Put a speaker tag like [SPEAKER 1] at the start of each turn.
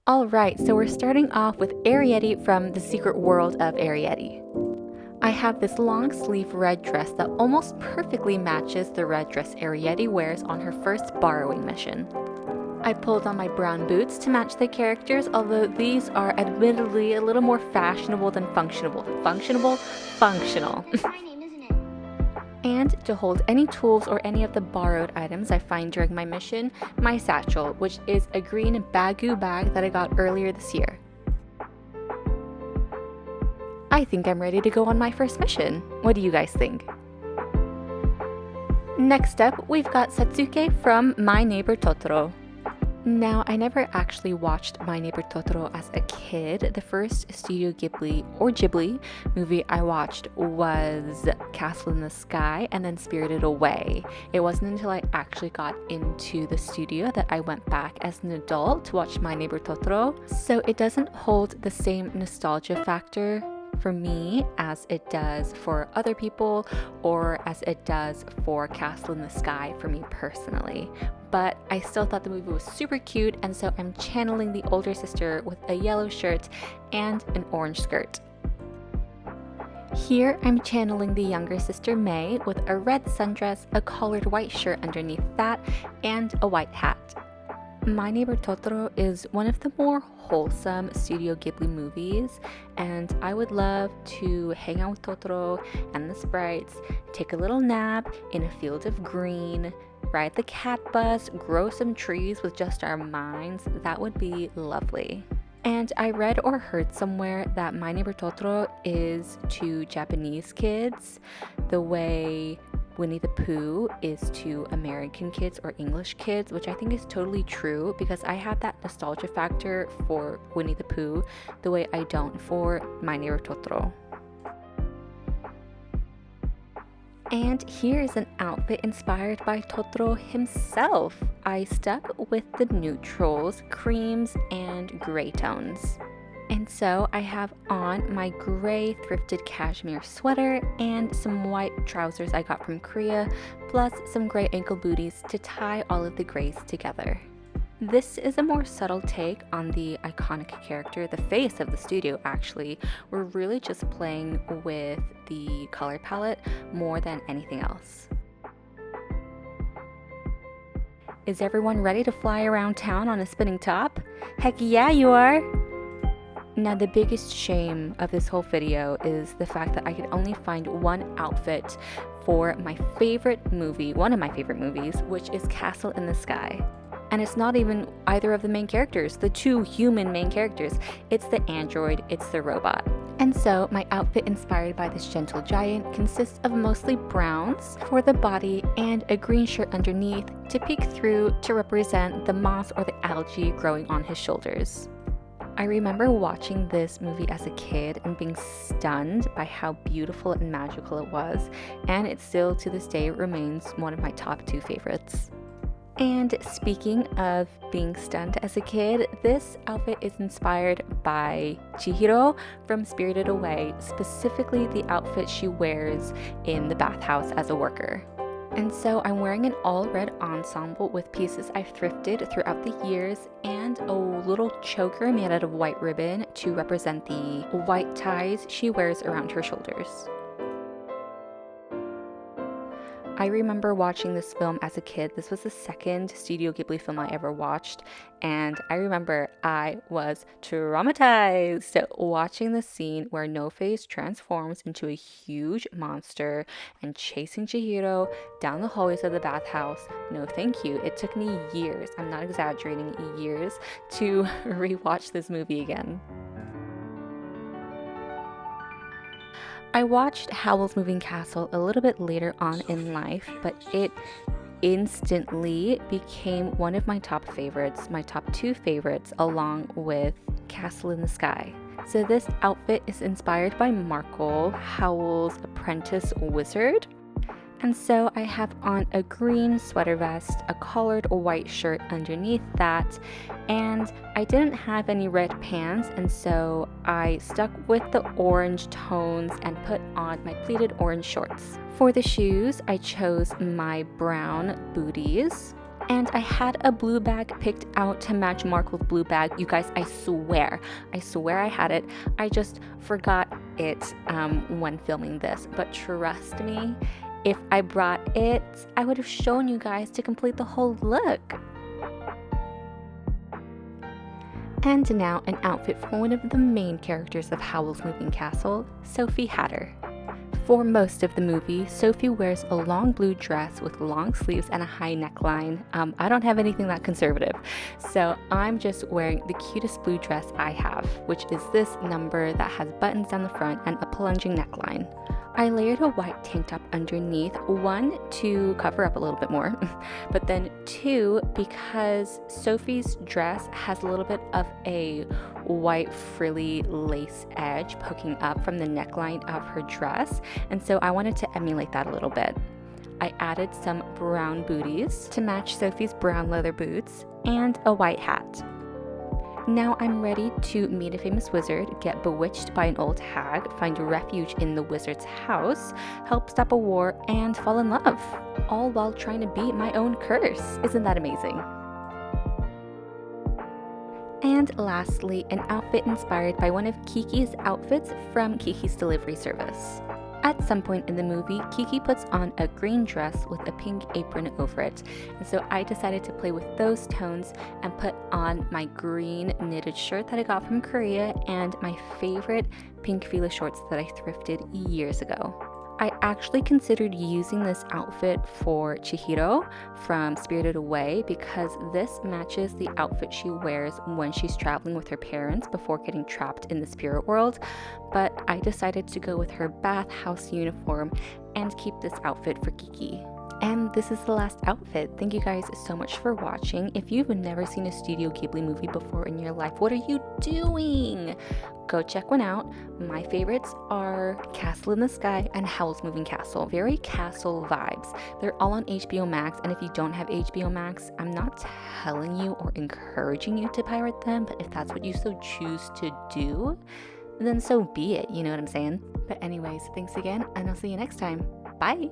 [SPEAKER 1] Alright, so we're starting off with Arrietty from The Secret World of Arrietty. I have this long sleeve red dress that almost perfectly matches the red dress Arrietty wears on her first borrowing mission. I pulled on my brown boots to match the characters, although these are admittedly a little more fashionable than functional. Functional. And to hold any tools or any of the borrowed items I find during my mission, my satchel, which is a green Baggu bag that I got earlier this year. I think I'm ready to go on my first mission. What do you guys think? Next up, we've got Satsuki from My Neighbor Totoro. Now, I never actually watched My Neighbor Totoro as a kid. The first Studio Ghibli movie I watched was Castle in the Sky and then Spirited Away. It wasn't until I actually got into the studio that I went back as an adult to watch My Neighbor Totoro. So it doesn't hold the same nostalgia factor for me as it does for other people or as it does for Castle in the Sky for me personally. But I still thought the movie was super cute, and so I'm channeling the older sister with a yellow shirt and an orange skirt. Here I'm channeling the younger sister May with a red sundress, a collared white shirt underneath that, and a white hat. My Neighbor Totoro is one of the more wholesome Studio Ghibli movies, and I would love to hang out with Totoro and the sprites, take a little nap in a field of green, ride the cat bus, grow some trees with just our minds. That would be lovely. And I read or heard somewhere that My Neighbor Totoro is to Japanese kids the way Winnie the Pooh is to American kids or English kids, which I think is totally true because I have that nostalgia factor for Winnie the Pooh the way I don't for My Neighbor Totoro. And here is an outfit inspired by Totoro himself. I stuck with the neutrals, creams, and gray tones. And so I have on my gray thrifted cashmere sweater and some white trousers I got from Korea, plus some gray ankle booties to tie all of the grays together. This is a more subtle take on the iconic character, the face of the studio actually. We're really just playing with the color palette more than anything else. Is everyone ready to fly around town on a spinning top? Heck yeah, you are! Now, the biggest shame of this whole video is the fact that I could only find one outfit for my favorite movie, one of my favorite movies, which is Castle in the Sky. And it's not even either of the main characters, the two human main characters. It's the android, it's the robot. And so my outfit inspired by this gentle giant consists of mostly browns for the body and a green shirt underneath to peek through to represent the moss or the algae growing on his shoulders. I remember watching this movie as a kid and being stunned by how beautiful and magical it was, and it still to this day remains one of my top 2 favorites. And speaking of being stunned as a kid, this outfit is inspired by Chihiro from Spirited Away, specifically the outfit she wears in the bathhouse as a worker. And so I'm wearing an all-red ensemble with pieces I've thrifted throughout the years and a little choker made out of white ribbon to represent the white ties she wears around her shoulders. I remember watching this film as a kid. This was the second Studio Ghibli film I ever watched, and I remember I was traumatized watching the scene where No-Face transforms into a huge monster and chasing Chihiro down the hallways of the bathhouse. No thank you. It took me years, I'm not exaggerating, years to rewatch this movie again. I watched Howl's Moving Castle a little bit later on in life, but it instantly became one of my top favorites, my top 2 favorites, along with Castle in the Sky. So this outfit is inspired by Markle, Howl's apprentice wizard. And so I have on a green sweater vest, a collared white shirt underneath that, and I didn't have any red pants, and so I stuck with the orange tones and put on my pleated orange shorts. For the shoes, I chose my brown booties. And I had a blue bag picked out to match Markle's blue bag. You guys, I swear I had it. I just forgot it when filming this. But trust me, if I brought it, I would have shown you guys to complete the whole look. And now an outfit for one of the main characters of Howl's Moving Castle, Sophie Hatter. For most of the movie, Sophie wears a long blue dress with long sleeves and a high neckline. I don't have anything that conservative, so I'm just wearing the cutest blue dress I have, which is this number that has buttons down the front and a plunging neckline. I layered a white tank top underneath, one, to cover up a little bit more, but then two, because Sophie's dress has a little bit of a white frilly lace edge poking up from the neckline of her dress, and so I wanted to emulate that a little bit. I added some brown booties to match Sophie's brown leather boots and a white hat. Now I'm ready to meet a famous wizard, get bewitched by an old hag, find refuge in the wizard's house, help stop a war, and fall in love, all while trying to beat my own curse. Isn't that amazing? And lastly, an outfit inspired by one of Kiki's outfits from Kiki's delivery service. At some point in the movie, Kiki puts on a green dress with a pink apron over it, and so I decided to play with those tones and put on my green knitted shirt that I got from Korea and my favorite pink Fila shorts that I thrifted years ago. I actually considered using this outfit for Chihiro from Spirited Away because this matches the outfit she wears when she's traveling with her parents before getting trapped in the spirit world, but I decided to go with her bathhouse uniform and keep this outfit for Kiki. And this is the last outfit. Thank you guys so much for watching. If you've never seen a Studio Ghibli movie before in your life, what are you doing? Go check one out. My favorites are Castle in the Sky and Howl's Moving Castle. Very castle vibes. They're all on HBO Max, and if you don't have HBO Max, I'm not telling you or encouraging you to pirate them, but if that's what you so choose to do, then so be it, you know what I'm saying? But anyways, thanks again, and I'll see you next time. Bye!